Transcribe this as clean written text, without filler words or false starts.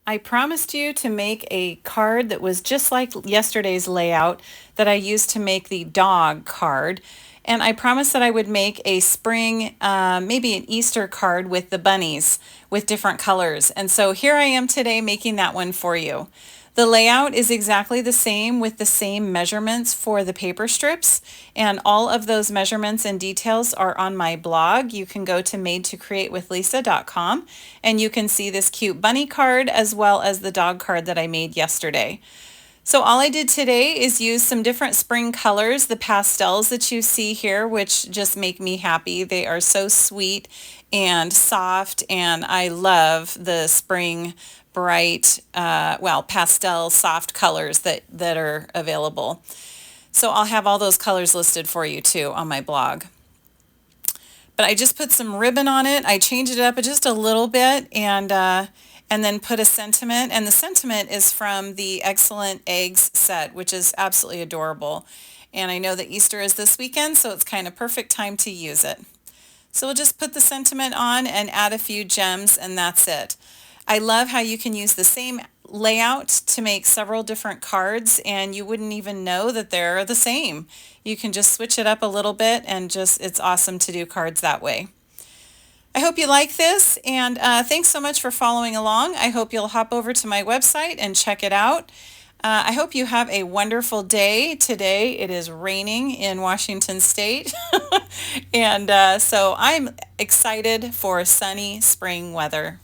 I promised you to make a card that was just like yesterday's layout that I used to make the dog card. And I promised that I would make a spring, maybe an Easter card with the bunnies with different colors. And so here I am today making that one for you. The layout is exactly the same with the same measurements for the paper strips, and all of those measurements and details are on my blog. You can go to madetocreatewithlisa.com and you can see this cute bunny card as well as the dog card that I made yesterday. So all I did today is use some different spring colors, the pastels that you see here, which just make me happy. They are so sweet and soft, and I love the spring bright, pastel soft colors that are available. So I'll have all those colors listed for you too on my blog. But I just put some ribbon on it. I changed it up just a little bit and then put a sentiment. And the sentiment is from the Excellent Eggs set, which is absolutely adorable. And I know that Easter is this weekend, so it's kind of perfect time to use it. So we'll just put the sentiment on and add a few gems, and that's it. I love how you can use the same layout to make several different cards, and you wouldn't even know that they're the same. You can just switch it up a little bit, and just it's awesome to do cards that way. I hope you like this, and thanks so much for following along. I hope you'll hop over to my website and check it out. I hope you have a wonderful day. Today it is raining in Washington State, and so I'm excited for sunny spring weather.